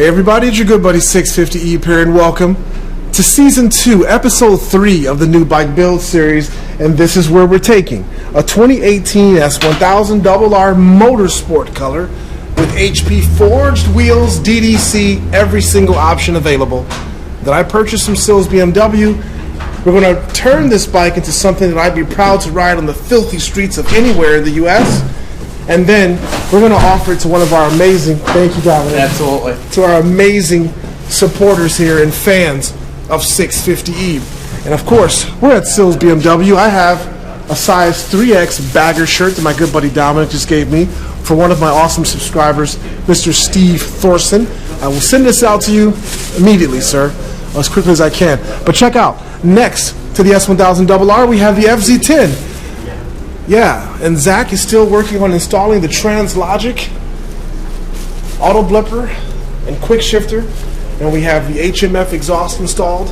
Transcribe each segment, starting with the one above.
Hey everybody, it's your good buddy 650E here, and welcome to Season 2, Episode 3 of the new bike build series. And this is where we're taking a 2018 S1000 RR Motorsport color with HP forged wheels, DDC, every single option available that I purchased from Sills BMW. We're going to turn this bike into something that I'd be proud to ride on the filthy streets of anywhere in the U.S., and then we're going to offer it to one of our amazing, thank you, Dominic. Absolutely. To our amazing supporters here and fans of 650E. And of course, we're at Sills BMW. I have a size 3X bagger shirt that my good buddy Dominic just gave me for one of my awesome subscribers, Mr. Steve Thorson. I will send this out to you immediately, sir, as quickly as I can. But check out, next to the S1000 RR, we have the FZ10. Yeah, and Zach is still working on installing the Translogic auto blipper and quick shifter, and we have the HMF exhaust installed.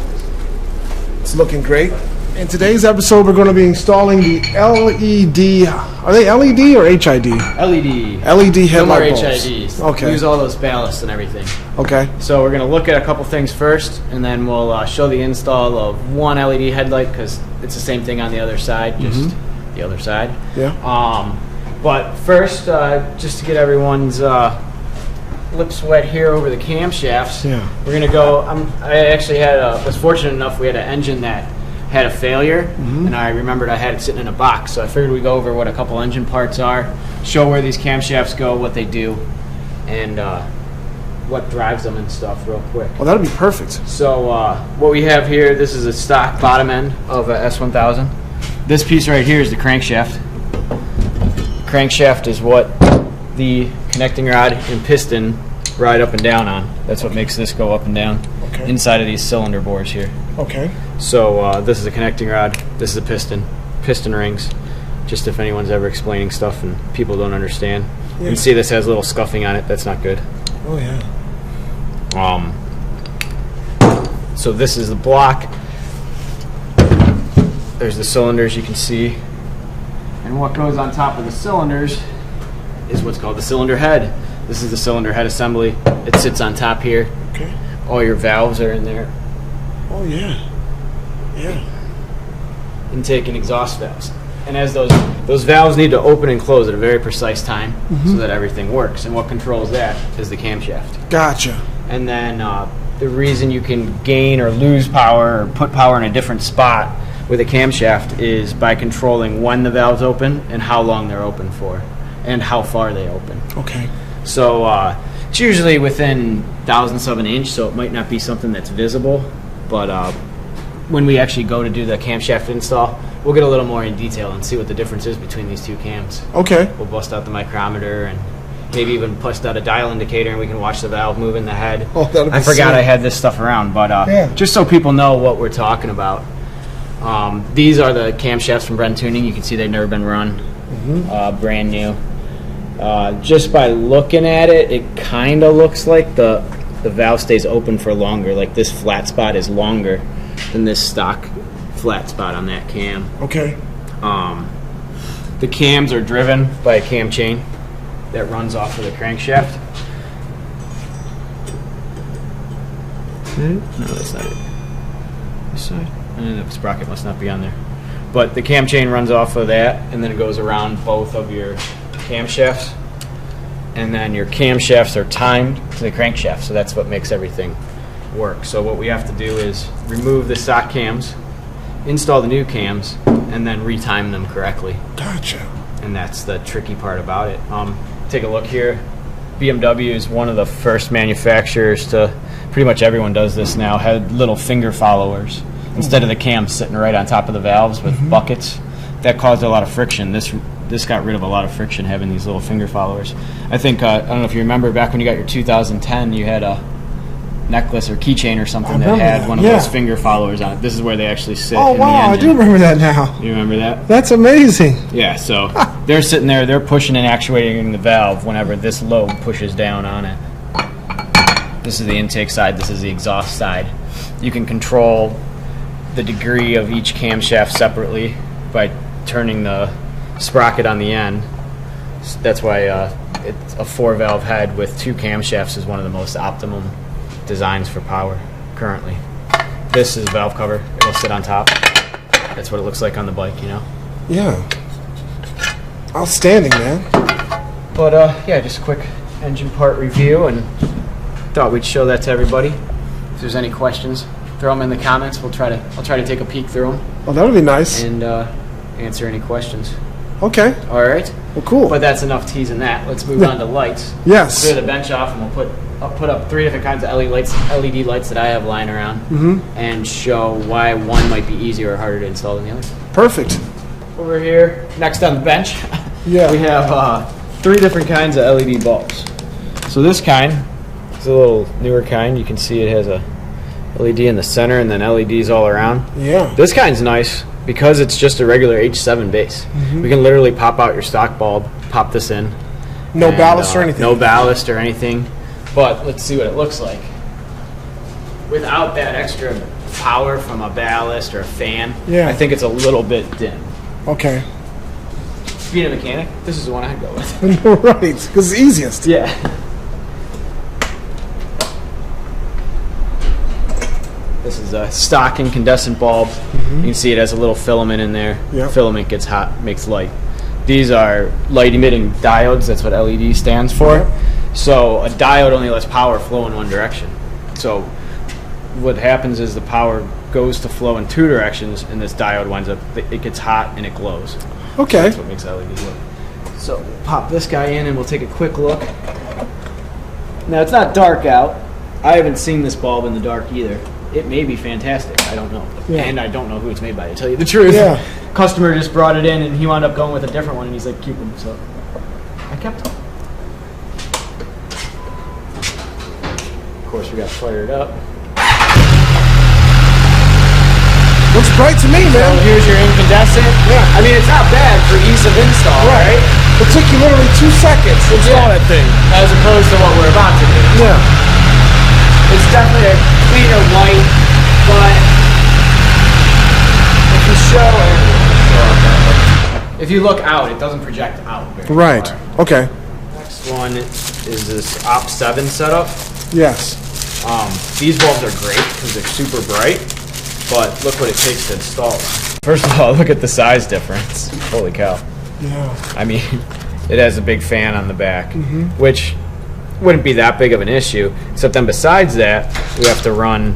It's looking great. In today's episode, we're going to be installing the LED. Are they LED or HID? LED. LED headlight bulbs. HIDs. Okay. Use all those ballasts and everything. Okay. So we're going to look at a couple things first, and then we'll show the install of one LED headlight because it's the same thing on the other side, just the other side. Yeah. But first, just to get everyone's lips wet here over the camshafts, we're going to go. I actually was fortunate enough we had an engine that had a failure, and I remembered I had it sitting in a box, so I figured we'd go over what a couple engine parts are, show where these camshafts go, what they do, and what drives them and stuff real quick. Well, that'll be perfect. So what we have here, this is a stock bottom end of a S1000. This piece right here is the crankshaft. The crankshaft is what the connecting rod and piston ride up and down on. That's what makes this go up and down inside of these cylinder bores here. Okay. So this is a connecting rod. This is a piston rings. Just if anyone's ever explaining stuff and people don't understand. You can see this has a little scuffing on it. That's not good. Oh yeah. So this is the block. There's the cylinders you can see. And what goes on top of the cylinders is what's called the cylinder head. This is the cylinder head assembly. It sits on top here. Okay. All your valves are in there. Oh yeah. Yeah. Intake and exhaust valves. And as those valves need to open and close at a very precise time so that everything works. And what controls that is the camshaft. Gotcha. And then the reason you can gain or lose power or put power in a different spot with a camshaft is by controlling when the valves open and how long they're open for and how far they open. Okay. So it's usually within thousandths of an inch, so it might not be something that's visible, but when we actually go to do the camshaft install, we'll get a little more in detail and see what the difference is between these two cams. Okay. We'll bust out the micrometer and maybe even bust out a dial indicator, and we can watch the valve move in the head. Oh, that'll be I forgot sick. I had this stuff around, but just so people know what we're talking about. These are the camshafts from Bren Tuning. You can see they've never been run. Brand new. Just by looking at it, it kind of looks like the valve stays open for longer. Like this flat spot is longer than this stock flat spot on that cam. Okay. The cams are driven by a cam chain that runs off of the crankshaft. No, that's not it. This side? The sprocket must not be on there. But the cam chain runs off of that, and then it goes around both of your camshafts. And then your camshafts are timed to the crankshaft, so that's what makes everything work. So what we have to do is remove the stock cams, install the new cams, and then retime them correctly. Gotcha. And that's the tricky part about it. Take a look here. BMW is one of the first manufacturers to, pretty much everyone does this now, had little finger followers. Instead of the cams sitting right on top of the valves with buckets, that caused a lot of friction. This got rid of a lot of friction having these little finger followers. I think, I don't know if you remember, back when you got your 2010, you had a necklace or keychain or something that had one of those finger followers on it. This is where they actually sit in the engine. I do remember that now. You remember that? That's amazing. Yeah, so they're sitting there, they're pushing and actuating the valve whenever this load pushes down on it. This is the intake side, this is the exhaust side. You can control the degree of each camshaft separately by turning the sprocket on the end. That's why it's a 4-valve head with 2 camshafts is one of the most optimum designs for power currently. This is valve cover. It'll sit on top. That's what it looks like on the bike, you know? Yeah. Outstanding, man. But yeah, just a quick engine part review, and thought we'd show that to everybody. If there's any questions, throw them in the comments. I'll try to take a peek through them. Oh, that would be nice. And answer any questions. Okay. All right. Well, cool. But that's enough teasing that. Let's move on to lights. Yes. Clear the bench off, and I'll put up 3 different kinds of LED lights that I have lying around, and show why one might be easier or harder to install than the other. Perfect. Over here, next on the bench, Yeah. we have 3 different kinds of LED bulbs. So this kind is a little newer kind. You can see it has a LED in the center and then LEDs all around. Yeah. This kind's nice because it's just a regular H7 base. We can literally pop out your stock bulb, pop this in. No ballast or anything. No ballast or anything. But let's see what it looks like. Without that extra power from a ballast or a fan, Yeah. I think it's a little bit dim. Okay. Being a mechanic, this is the one I'd go with. Right, because it's easiest. Yeah. This is a stock incandescent bulb. You can see it has a little filament in there. Yep. Filament gets hot, makes light. These are light emitting diodes. That's what LED stands for. Yep. So a diode only lets power flow in one direction. So what happens is the power goes to flow in 2 directions, and this diode winds up, it gets hot and it glows. Okay. That's what makes LED look. So we'll pop this guy in and we'll take a quick look. Now it's not dark out. I haven't seen this bulb in the dark either. It may be fantastic. I don't know. Yeah. And I don't know who it's made by, to tell you the truth. Yeah. Customer just brought it in and he wound up going with a different one, and he's like, keep them. So I kept them. Of course, we got fired up. Looks bright to me, So man. here's your incandescent. Yeah. I mean, it's not bad for ease of install, right? It took you literally 2 seconds to install that thing. As opposed to what we're about to do. Yeah. It's definitely a cleaner white, but if you look out, it doesn't project out very Right. far. Okay. Next one is this OP7 setup. Yes. These bulbs are great because they're super bright, but look what it takes to install them. First of all, look at the size difference. Holy cow. Yeah. I mean, it has a big fan on the back, which wouldn't be that big of an issue, except then besides that, we have to run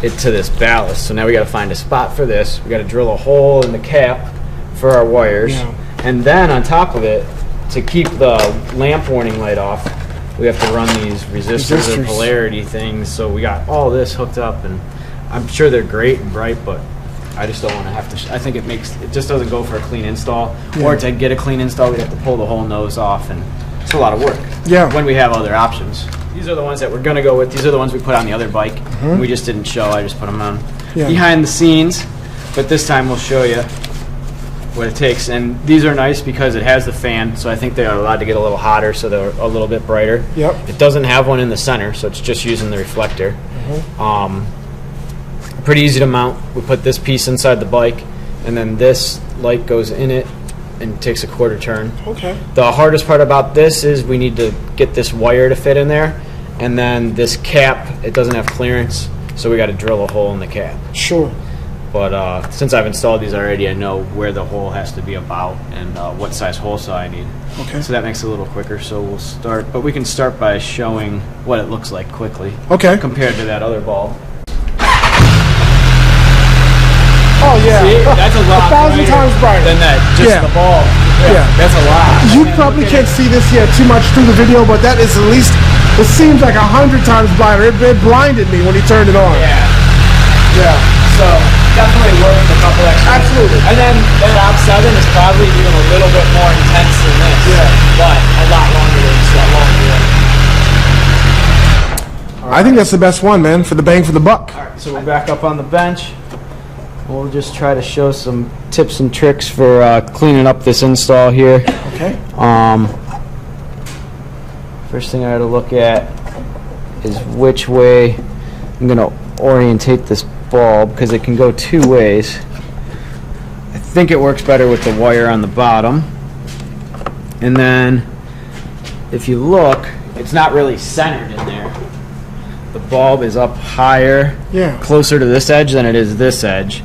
it to this ballast. So now we got to find a spot for this. We got to drill a hole in the cap for our wires, Yeah. and then on top of it, to keep the lamp warning light off, we have to run these resistors or Resistors. polarity things. So we got all this hooked up, and I'm sure they're great and bright, but I just don't want to have to. I think it just doesn't go for a clean install. Or to get a clean install, we'd have to pull the whole nose off, and it's a lot of work. Yeah. When we have other options. These are the ones that we're gonna go with. These are the ones we put on the other bike. We just didn't show. I just put them on behind the scenes. But this time we'll show you what it takes. And these are nice because it has the fan, so I think they are allowed to get a little hotter, so they're a little bit brighter. Yep. It doesn't have one in the center, so it's just using the reflector. Pretty easy to mount. We put this piece inside the bike, and then this light goes in it and takes a quarter turn. Okay. The hardest part about this is we need to get this wire to fit in there, and then this cap, it doesn't have clearance, so we got to drill a hole in the cap. Sure. But since I've installed these already, I know where the hole has to be about and what size hole saw I need. Okay. So that makes it a little quicker. So we'll start, but we can start by showing what it looks like quickly Okay. compared to that other bulb. Oh, yeah. See, that's a lot 1,000 times brighter than that. Just Yeah. the bulb. Yeah. That's a lot. You probably can't see this yet too much through the video, but that is at least, it seems like 100 times brighter. It blinded me when he turned it on. Yeah. Yeah. So definitely worth a couple extra. Absolutely. And then that OP7 is probably even a little bit more intense than this. Yeah. But a lot longer to install. I think that's the best one, man, for the bang for the buck. All right, so we're back up on the bench. We'll just try to show some tips and tricks for cleaning up this install here. Okay. First thing I got to look at is which way I'm going to orientate this bulb, because it can go 2 ways. I think it works better with the wire on the bottom. And then if you look, it's not really centered in there. The bulb is up higher, closer to this edge than it is this edge.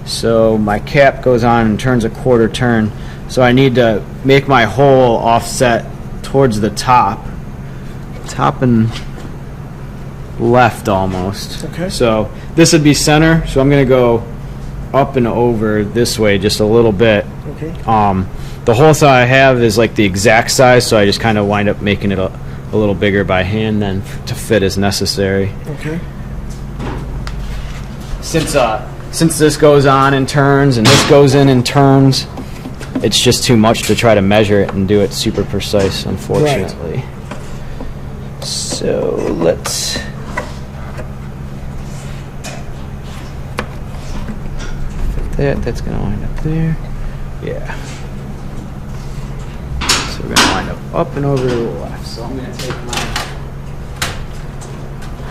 So my cap goes on and turns a quarter turn. So I need to make my hole offset towards the top and left almost. Okay. So this would be center. So I'm going to go up and over this way just a little bit. Okay. The hole size I have is like the exact size, so I just kind of wind up making it a little bigger by hand then to fit as necessary. Okay. Since this goes on and turns and this goes in and turns, it's just too much to try to measure it and do it super precise, unfortunately. Right. So let's fit that's going to wind up there. Yeah. So we're going to wind up and over to the left. So I'm going to take my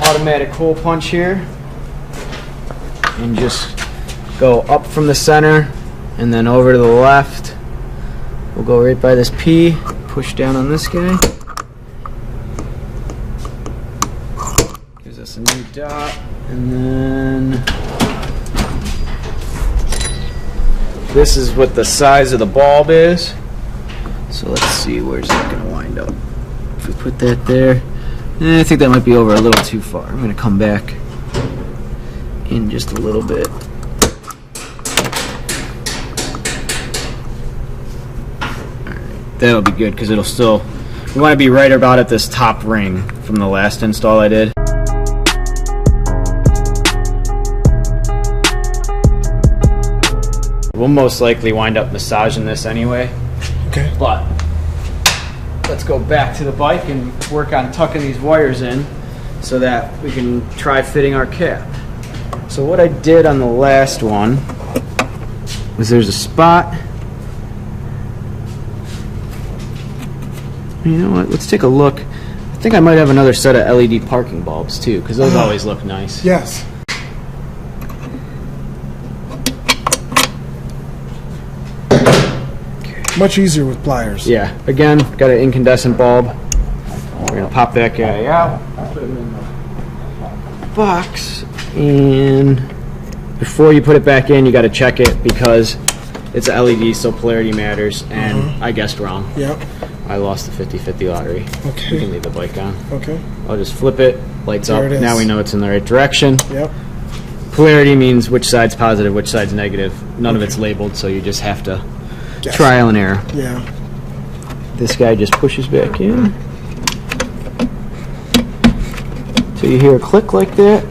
automatic hole punch here and just go up from the center and then over to the left. We'll go right by this P, push down on this guy. Gives us a new dot, and then this is what the size of the bulb is. So let's see, where's that going to wind up? If we put that there, I think that might be over a little too far. I'm going to come back in just a little bit. That'll be good because it'll still, we want to be right about at this top ring from the last install I did. We'll most likely wind up massaging this anyway. Okay. But let's go back to the bike and work on tucking these wires in so that we can try fitting our cap. So what I did on the last one was there's a spot. You know what? Let's take a look. I think I might have another set of LED parking bulbs too, because those always look nice. Yes. Okay. Much easier with pliers. Yeah. Again, got an incandescent bulb. We're gonna pop that guy out, put him in the box, and before you put it back in, you got to check it because it's a LED, so polarity matters. And I guessed wrong. Yep. I lost the 50-50 lottery. Okay. We can leave the bike on. Okay. I'll just flip it, lights There up. it is. Now we know it's in the right direction. Yep. Polarity means which side's positive, which side's negative. None of it's labeled, so you just have to Guess. trial and error. Yeah. This guy just pushes back in. So you hear a click like that.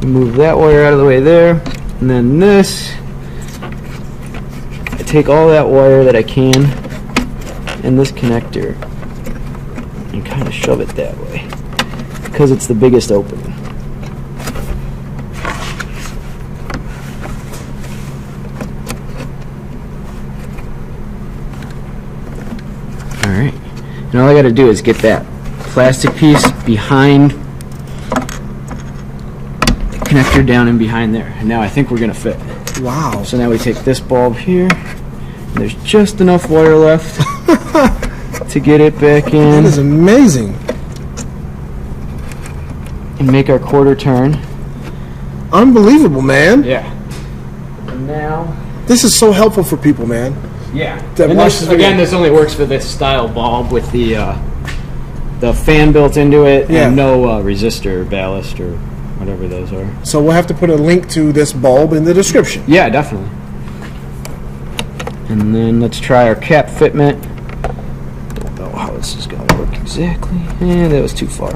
You move that wire out of the way there. And then this, I take all that wire that I can and this connector and kind of shove it that way because it's the biggest opening. Alright, and all I got to do is get that plastic piece behind the connector down in behind there, and now I think we're going to fit. Wow. So now we take this bulb here, and there's just enough wire left to get it back in. That is amazing. And make our quarter turn. Unbelievable, man. Yeah. And now. This is so helpful for people, man. Yeah. That And watch this, the again, video. this only works for this style bulb with the fan built into it Yeah. and no resistor or ballast or whatever those are. So we'll have to put a link to this bulb in the description. Yeah, definitely. And then let's try our cap fitment. Don't know how this is going to work exactly. That was too far.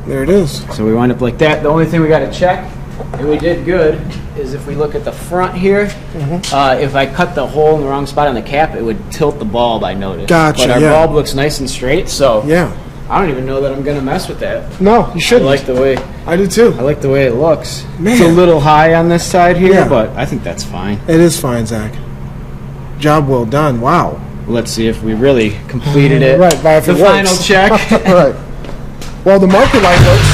There it is. So we wind up like that. The only thing we got to check, and we did good, is if we look at the front here, if I cut the hole in the wrong spot on the cap, it would tilt the bulb, I noticed. Gotcha, But our yeah. bulb looks nice and straight, so Yeah. I don't even know that I'm going to mess with that. No, you I shouldn't. like the way I do too. I like the way it looks. Man. It's a little high on this side here, Yeah. but I think that's fine. It is fine, Zach. Job well done. Wow. Let's see if we really completed it. Right, by if the it final works. check. Right. Well, the marker light works,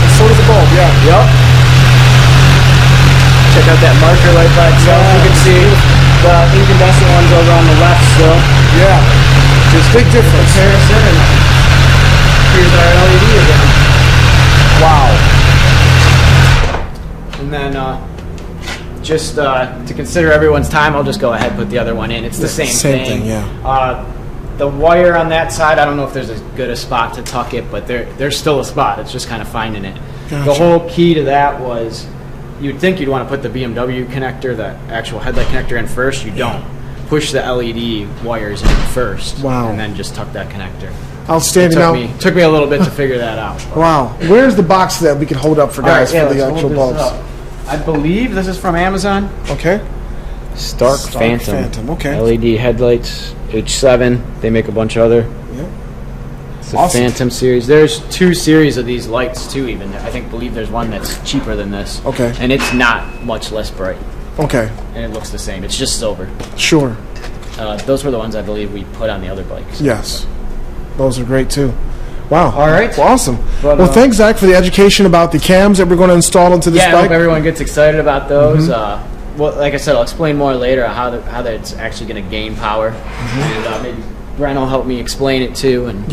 and so does the bulb, yeah. Yep. Check got that marker light by itself. You can see the incandescent ones over on the left still. Yeah. There's big difference. Comparison, and here's our LED again. Wow. And then just to consider everyone's time, I'll just go ahead and put the other one in. It's the same thing. Yeah. The wire on that side, I don't know if there's as good a spot to tuck it, but there's still a spot. It's just kind of finding it. Gotcha. The whole key to that was, you'd think you'd want to put the BMW connector, the actual headlight connector, in first. You don't. Push the LED wires in first. Wow. And then just tuck that connector. Outstanding. Took me a little bit to figure that out. Wow. Where's the box that we can hold up for guys for the actual bulbs? I believe this is from Amazon. Okay. Stark Phantom. Okay. LED headlights, H7. They make a bunch of other. Yeah. It's the Awesome. Phantom series. There's 2 series of these lights too. Even believe there's one that's cheaper than this. Okay. And it's not much less bright. Okay. And it looks the same. It's just silver. Sure. Those were the ones I believe we put on the other bikes. Yes. Those are great too. Wow. All right. Well, awesome. But, well, thanks, Zach, for the education about the cams that we're going to install into this I bike. hope everyone gets excited about those. Well, like I said, I'll explain more later how that's actually going to gain power, and maybe Brent will help me explain it too, and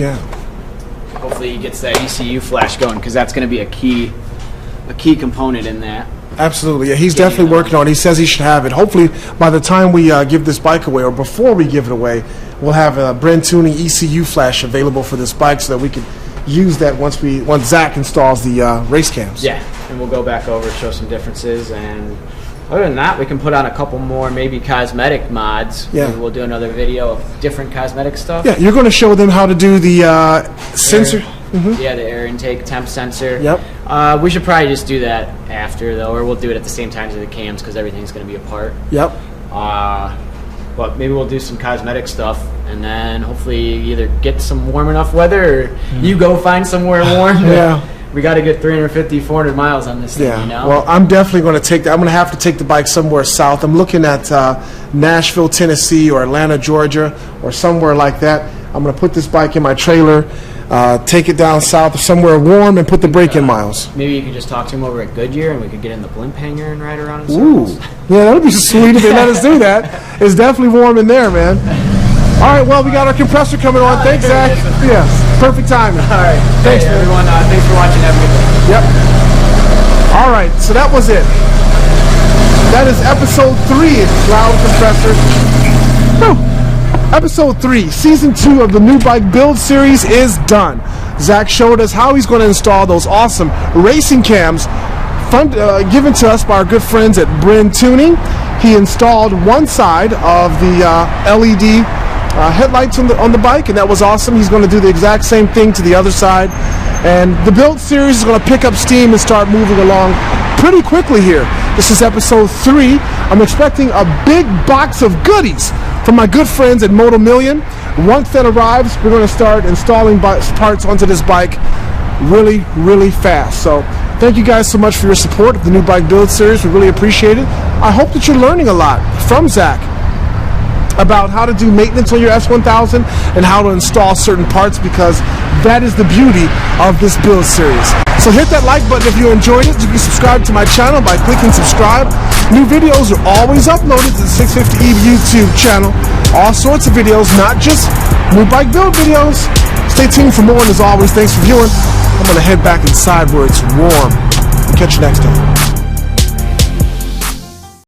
hopefully he gets that ECU flash going, because that's going to be a key component in that. Absolutely. Yeah, he's definitely working on it. He says he should have it. Hopefully, by the time we give this bike away, or before we give it away, we'll have a Brent Tuning ECU flash available for this bike, so that we can use that once Zach installs the race cams. Yeah, and we'll go back over, show some differences, and other than that, we can put on a couple more maybe cosmetic mods. Yeah. Maybe we'll do another video of different cosmetic stuff. Yeah, you're going to show them how to do the sensor. Yeah, the air intake temp sensor. Yep. We should probably just do that after, though, or we'll do it at the same time as the cams, because everything's going to be apart. Yep. But maybe we'll do some cosmetic stuff, and then hopefully either get some warm enough weather, or you go find somewhere warm. Yeah. We got to get 350, 400 miles on this thing, you know? Well, I'm definitely going to take that. I'm going to have to take the bike somewhere south. I'm looking at Nashville, Tennessee, or Atlanta, Georgia, or somewhere like that. I'm going to put this bike in my trailer, take it down south somewhere warm, and put the brake in miles. Maybe you could just talk to him over at Goodyear, and we could get in the blimp hangar and ride around in Ooh. circles. Yeah, that would be sweet if they let us do that. It's definitely warm in there, man. All right, well, we got our compressor coming on. Thanks, Zach. Yes, perfect timing. All right. Thanks, hey, everyone. Thanks for watching. Have a good day. Yep. All right, so that was it. That is episode 3 of Loud Compressor. Woo. Episode 3, season 2 of the new bike build series is done. Zach showed us how he's going to install those awesome racing cams given to us by our good friends at Brent Tuning. He installed one side of the LED headlights on the bike, and that was awesome. He's going to do the exact same thing to the other side, and the build series is going to pick up steam and start moving along pretty quickly here. This is episode 3. I'm expecting a big box of goodies from my good friends at Moto Million. Once that arrives, we're going to start installing parts onto this bike really, really fast. So thank you guys so much for your support of the new bike build series. We really appreciate it. I hope that you're learning a lot from Zach about how to do maintenance on your S1000 and how to install certain parts, because that is the beauty of this build series. So hit that like button if you enjoyed it. You can subscribe to my channel by clicking subscribe. New videos are always uploaded to the 650 YouTube channel. All sorts of videos, not just new bike build videos. Stay tuned for more, and as always, thanks for viewing. I'm going to head back inside where it's warm. Catch you next time.